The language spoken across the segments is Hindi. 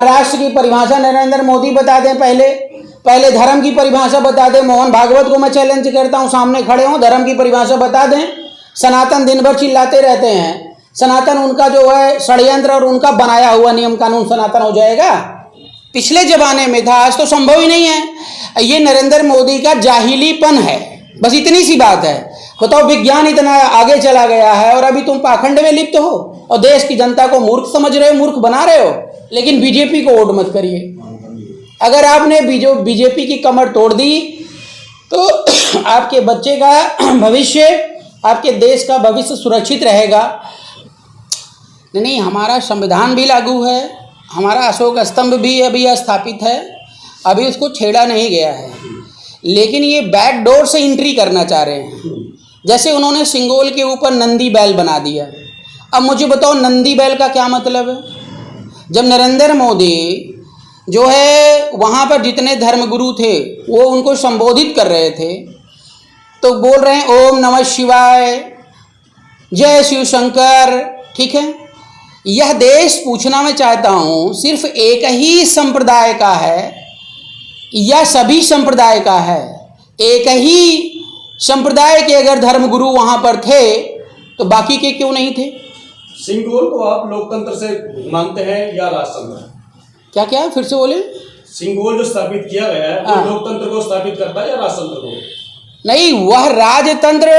राष्ट्र की परिभाषा नरेंद्र मोदी बता दें, पहले धर्म की परिभाषा बता दें। मोहन भागवत को मैं चैलेंज करता हूं, सामने खड़े हों, धर्म की परिभाषा बता दें। सनातन दिन भर चिल्लाते रहते हैं, सनातन उनका जो है षड्यंत्र और उनका बनाया हुआ नियम कानून सनातन हो जाएगा। पिछले जमाने में था, आज तो संभव ही नहीं है। ये नरेंद्र मोदी का जाहिलीपन है, बस इतनी सी बात है। बताओ, विज्ञान इतना आगे चला गया है और अभी तुम पाखंड में लिप्त हो और देश की जनता को मूर्ख समझ रहे हो, मूर्ख बना रहे हो। लेकिन बीजेपी को वोट मत करिए। अगर आपने बीजेपी की कमर तोड़ दी तो आपके बच्चे का भविष्य, आपके देश का भविष्य सुरक्षित रहेगा। नहीं, हमारा संविधान भी लागू है, हमारा अशोक स्तंभ भी अभी स्थापित है, अभी उसको छेड़ा नहीं गया है। लेकिन ये बैक डोर से एंट्री करना चाह रहे हैं। जैसे उन्होंने सिंगोल के ऊपर नंदी बैल बना दिया। अब मुझे बताओ, नंदी बैल का क्या मतलब है? जब नरेंद्र मोदी जो है वहाँ पर जितने धर्मगुरु थे वो उनको संबोधित कर रहे थे तो बोल रहे हैं ओम नमः शिवाय, जय शिव शंकर। ठीक है, यह देश, पूछना मैं चाहता हूँ, सिर्फ एक ही संप्रदाय का है या सभी संप्रदाय का है? एक ही संप्रदाय के अगर धर्मगुरु वहाँ पर थे तो बाकी के क्यों नहीं थे? सिंगोल को आप लोकतंत्र से मानते हैं या राजतंत्र? क्या फिर से बोले? सिंगोल जो स्थापित किया गया है वो लोकतंत्र को स्थापित करता है या राजतंत्र को? नहीं, वह राजतंत्र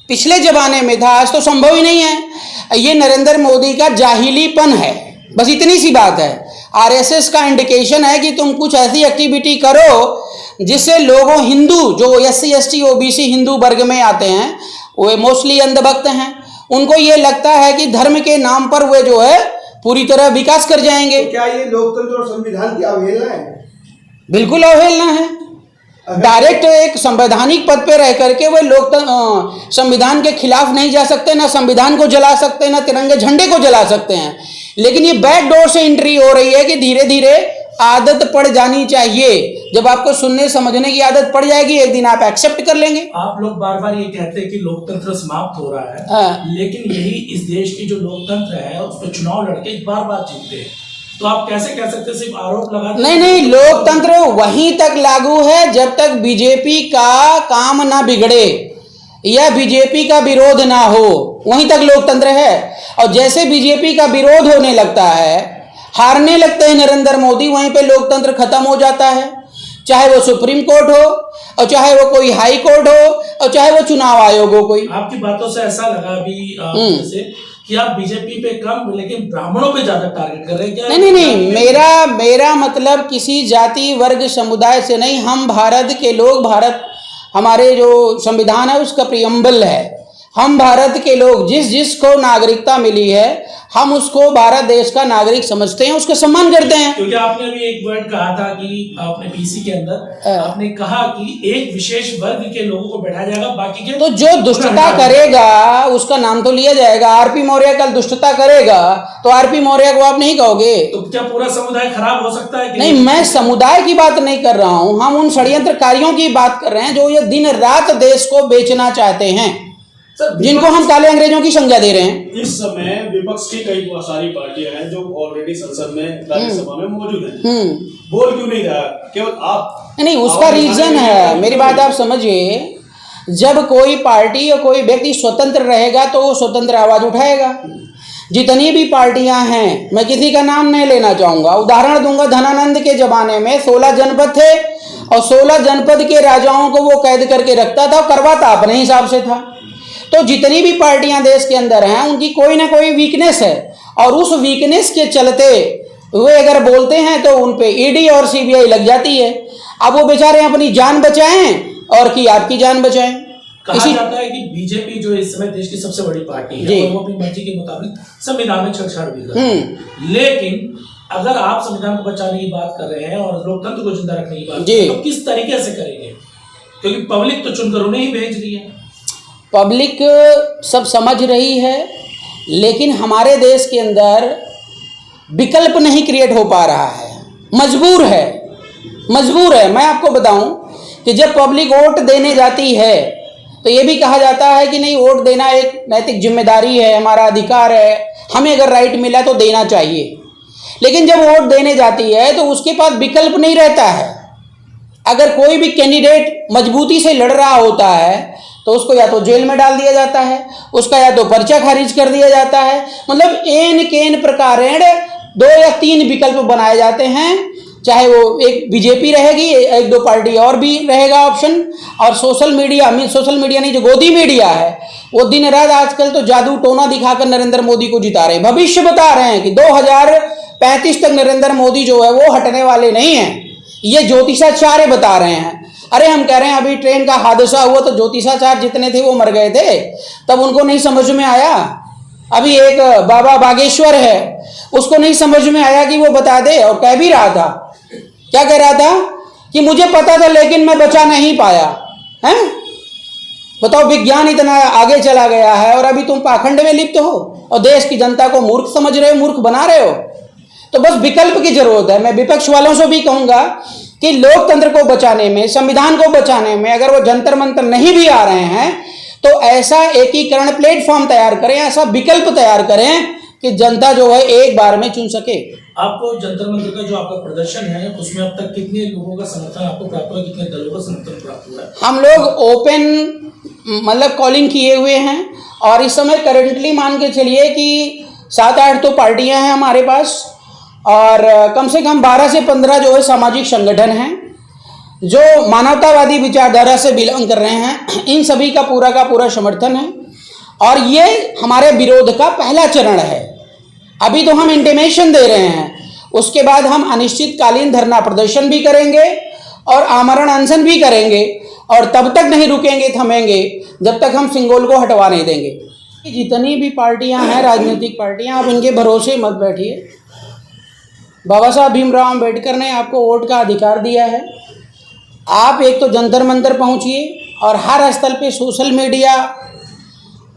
पिछले जमाने में था, आज तो संभव ही नहीं है। ये नरेंद्र मोदी का जाहिलीपन है, बस इतनी सी बात है। आरएसएस का इंडिकेशन है कि तुम कुछ ऐसी एक्टिविटी करो जिससे लोगों, हिंदू जो एससी एसटी ओबीसी हिंदू वर्ग में आते हैं, वो मोस्टली अंधभक्त हैं, उनको ये लगता है कि धर्म के नाम पर वे जो है पूरी तरह विकास कर जाएंगे। तो क्या ये लोकतंत्र और संविधान की अवहेलना है? बिल्कुल अवहेलना है। डायरेक्ट एक संवैधानिक पद पे रह करके वे लोग संविधान के खिलाफ नहीं जा सकते, ना संविधान को जला सकते, ना तिरंगे झंडे को जला सकते हैं। लेकिन ये बैक डोर से एंट्री हो रही है कि धीरे धीरे आदत पड़ जानी चाहिए। जब आपको सुनने समझने की आदत पड़ जाएगी, एक दिन आप एक्सेप्ट कर लेंगे। आप लोग बार बार ये कहते हैं कि लोकतंत्र समाप्त हो रहा है, लेकिन यही इस देश की जो लोकतंत्र है उस पर चुनाव लड़के बार बार जीतते हैं, तो आप कैसे कह सकते हैं? सिर्फ आरोप लगा? नहीं, लोकतंत्र वहीं तक लागू है जब तक बीजेपी का काम ना बिगड़े या बीजेपी का विरोध ना हो, वहीं तक लोकतंत्र है। और जैसे बीजेपी का विरोध होने लगता है, हारने लगते हैं नरेंद्र मोदी, वहीं पे लोकतंत्र खत्म हो जाता है। चाहे वो सुप्रीम कोर्ट हो और चाहे वो कोई हाई कोर्ट हो और चाहे वो चुनाव आयोग हो कोई। आपकी बातों से ऐसा लगा अभी जैसे कि आप बीजेपी पे कम लेकिन ब्राह्मणों पे ज्यादा टारगेट कर रहे हैं क्या? नहीं, मेरा मतलब किसी जाति वर्ग समुदाय से नहीं। हम भारत के लोग, भारत हमारे जो संविधान है उसका प्रियम्बल है। हम भारत के लोग, जिसको नागरिकता मिली है, हम उसको भारत देश का नागरिक समझते हैं, उसका सम्मान करते हैं। क्योंकि आपने अभी एक वर्ड कहा था कि आपने बीसी के अंदर आपने कहा कि एक विशेष वर्ग के लोगों को बैठाया जाएगा, बाकी के तो जो दुष्टता करेगा उसका नाम तो लिया जाएगा। आरपी मौर्य कल दुष्टता करेगा तो आरपी मौर्य को आप नहीं कहोगे? तो क्या पूरा समुदाय खराब हो सकता है? नहीं, मैं समुदाय की बात नहीं कर रहा हूं, हम उन षड्यंत्रकारियों की बात कर रहे हैं जो ये दिन रात देश को बेचना चाहते हैं, जिनको हम काले अंग्रेजों की संज्ञा दे रहे हैं। इस समय विपक्ष की कई सारी पार्टियां हैं जो ऑलरेडी संसद में, राज्यसभा में मौजूद हैं। बोल क्यों नहीं रहा? केवल आप नहीं, उसका रीजन है, मेरी बात आप समझिए। जब कोई पार्टी या कोई व्यक्ति स्वतंत्र रहेगा तो वो स्वतंत्र आवाज उठाएगा। जितनी भी पार्टियां हैं, मैं किसी का नाम नहीं लेना चाहूंगा, उदाहरण दूंगा, धनानंद के जमाने में 16 जनपद थे और 16 जनपद के राजाओं को वो कैद करके रखता था, करवाता अपने हिसाब से था। तो जितनी भी पार्टियां देश के अंदर हैं उनकी कोई ना कोई वीकनेस है और उस वीकनेस के चलते वे अगर बोलते हैं तो उन पे ईडी और सीबीआई लग जाती है। अब वो बेचारे अपनी जान बचाएं और कि आपकी जान बचाएं। कहा जाता है कि बीजेपी जो इस समय देश की सबसे बड़ी पार्टी है और वो अपनी मर्जी के मुताबिक संविधान में छेड़छाड़ भी कर रही है। लेकिन अगर आप संविधान को बचाने की बात कर रहे हैं और लोकतंत्र को जिंदा रखने की बात कर रहे हैं, तो किस तरीके से करेंगे? क्योंकि पब्लिक तो चुनकर उन्हें ही भेज रही है। पब्लिक सब समझ रही है, लेकिन हमारे देश के अंदर विकल्प नहीं क्रिएट हो पा रहा है, मजबूर है। मैं आपको बताऊं कि जब पब्लिक वोट देने जाती है तो ये भी कहा जाता है कि नहीं, वोट देना एक नैतिक जिम्मेदारी है, हमारा अधिकार है, हमें अगर राइट मिला तो देना चाहिए। लेकिन जब वोट देने जाती है तो उसके पास विकल्प नहीं रहता है। अगर कोई भी कैंडिडेट मजबूती से लड़ रहा होता है तो उसको या तो जेल में डाल दिया जाता है, उसका या तो पर्चा खारिज कर दिया जाता है। मतलब एन केन प्रकारेण 2 या 3 विकल्प बनाए जाते हैं, चाहे वो एक बीजेपी रहेगी, 1-2 पार्टी और भी रहेगा ऑप्शन। और सोशल मीडिया नहीं, जो गोदी मीडिया है वो दिन रात आजकल तो जादू टोना दिखाकर नरेंद्र मोदी को जिता रहे हैं, भविष्य बता रहे हैं कि 2035 तक नरेंद्र मोदी जो है वो हटने वाले नहीं हैं। ये ज्योतिषाचार्य बता रहे हैं। अरे हम कह रहे हैं अभी ट्रेन का हादसा हुआ तो ज्योतिषाचार्य जितने थे वो मर गए थे, तब उनको नहीं समझ में आया। अभी एक बाबा बागेश्वर है, उसको नहीं समझ में आया कि वो बता दे, और कह भी रहा था, क्या कह रहा था कि मुझे पता था लेकिन मैं बचा नहीं पाया है। बताओ, विज्ञान इतना आगे चला गया है और अभी तुम पाखंड में लिप्त हो और देश की जनता को मूर्ख समझ रहे हो, मूर्ख बना रहे हो। तो बस विकल्प की जरूरत है। मैं विपक्ष वालों से भी कहूंगा कि लोकतंत्र को बचाने में, संविधान को बचाने में अगर वो जंतर मंतर नहीं भी आ रहे हैं तो ऐसा एकीकरण प्लेटफॉर्म तैयार करें, ऐसा विकल्प तैयार करें कि जनता जो है एक बार में चुन सके। आपको जंतर मंतर का जो आपका प्रदर्शन है उसमें अब तक कितने लोगों का समर्थन आपको प्राप्त हुआ, कितने दलों का समर्थन प्राप्त हुआ है? हम लोग ओपन मतलब कॉलिंग किए हुए हैं और इस समय करेंटली मान के चलिए कि 7-8 तो पार्टियां हैं हमारे पास और कम से कम 12 से 15 जो है सामाजिक संगठन हैं जो मानवतावादी विचारधारा से बिलोंग कर रहे हैं। इन सभी का पूरा समर्थन है और ये हमारे विरोध का पहला चरण है। अभी तो हम इंटीमेशन दे रहे हैं, उसके बाद हम अनिश्चितकालीन धरना प्रदर्शन भी करेंगे और आमरण अनशन भी करेंगे और तब तक नहीं रुकेंगे, थमेंगे जब तक हम सिंगोल को हटवा नहीं देंगे। जितनी भी पार्टियां हैं, राजनीतिक पार्टियां, आप इनके भरोसे मत बैठिए। बाबा साहब भीमराव अम्बेडकर ने आपको वोट का अधिकार दिया है। आप एक तो जंतर मंतर पहुंचिए और हर स्तर पे सोशल मीडिया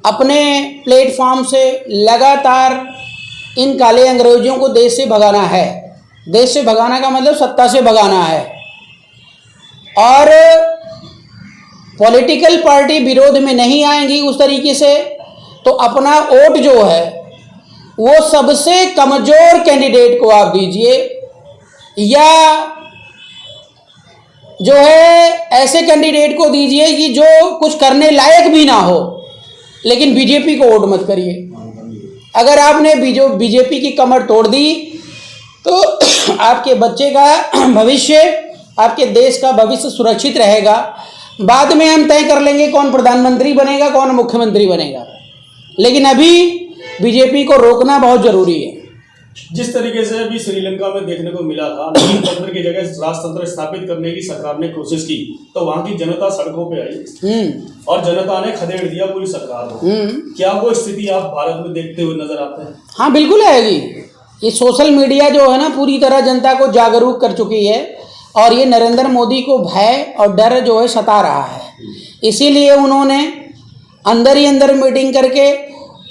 अपने प्लेटफॉर्म से लगातार इन काले अंग्रेजों को देश से भगाना है। देश से भगाना का मतलब सत्ता से भगाना है। और पॉलिटिकल पार्टी विरोध में नहीं आएंगी उस तरीके से, तो अपना वोट जो है वो सबसे कमजोर कैंडिडेट को आप दीजिए, या जो है ऐसे कैंडिडेट को दीजिए कि जो कुछ करने लायक भी ना हो, लेकिन बीजेपी को वोट मत करिए। अगर आपने बीजेपी की कमर तोड़ दी तो आपके बच्चे का भविष्य, आपके देश का भविष्य सुरक्षित रहेगा। बाद में हम तय कर लेंगे कौन प्रधानमंत्री बनेगा, कौन मुख्यमंत्री बनेगा, लेकिन अभी बीजेपी को रोकना बहुत जरूरी है। जिस तरीके से अभी श्रीलंका में देखने को मिला था, नीतितंत्र की जगह राजतंत्र स्थापित करने की सरकार ने कोशिश की तो वहां की जनता सड़कों पे आई और जनता ने खदेड़ दिया पूरी सरकार को। क्या वो स्थिति आप भारत में देखते हुए नजर आते हैं? हाँ, बिल्कुल आएगी। ये सोशल मीडिया जो है ना पूरी तरह जनता को जागरूक कर चुकी है और ये नरेंद्र मोदी को भय और डर जो है सता रहा है। इसीलिए उन्होंने अंदर ही अंदर मीटिंग करके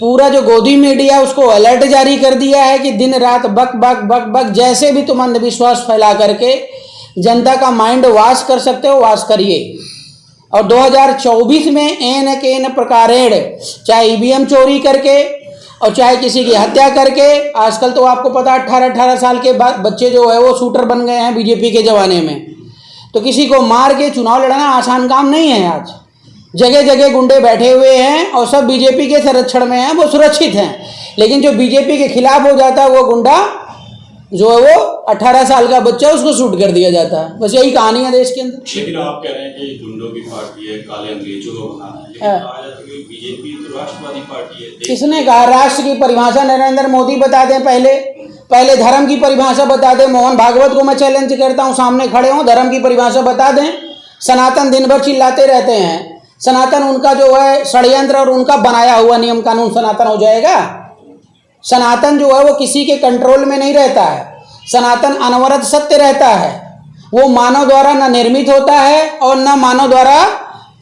पूरा जो गोदी मीडिया उसको अलर्ट जारी कर दिया है कि दिन रात बक बक बक बक, जैसे भी तुम अंधविश्वास फैला करके जनता का माइंड वॉश कर सकते हो वॉश करिए। और 2024 में एन केन प्रकारेण, चाहे ईवीएम चोरी करके और चाहे किसी की हत्या करके, आजकल तो आपको पता 18-18 साल के बाद बच्चे जो है वो शूटर बन गए हैं बीजेपी के जमाने में। तो किसी को मार के चुनाव लड़ना आसान काम नहीं है। आज जगह जगह गुंडे बैठे हुए हैं और सब बीजेपी के संरक्षण में हैं, वो सुरक्षित हैं। लेकिन जो बीजेपी के खिलाफ हो जाता है वो गुंडा जो है वो 18 साल का बच्चा, उसको शूट कर दिया जाता है। बस यही कहानी है देश के अंदर। लेकिन आप कह रहे हैं कि गुंडों की पार्टी है, काले अंग्रेजों को बनाना है, लेकिन कहा जाता है कि बीजेपी तो राष्ट्रवादी पार्टी है। किसने कहा? राष्ट्र की परिभाषा नरेंद्र मोदी बता दें। पहले धर्म की परिभाषा बता दें। मोहन भागवत को मैं चैलेंज करता हूँ, सामने खड़े हों, धर्म की परिभाषा बता दें। सनातन दिन भर चिल्लाते रहते हैं। सनातन उनका जो है षड्यंत्र और उनका बनाया हुआ नियम कानून सनातन हो जाएगा? सनातन जो है वो किसी के कंट्रोल में नहीं रहता है। सनातन अनवरत सत्य रहता है। वो मानव द्वारा न निर्मित होता है और न मानव द्वारा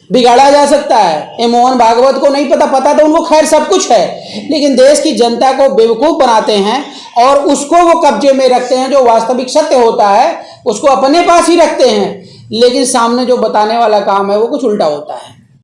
बिगाड़ा जा सकता है। ये मोहन भागवत को नहीं पता तो उनको खैर सब कुछ है, लेकिन देश की जनता को बेवकूफ़ बनाते हैं और उसको वो कब्जे में रखते हैं। जो वास्तविक सत्य होता है उसको अपने पास ही रखते हैं, लेकिन सामने जो बताने वाला काम है वो कुछ उल्टा होता है।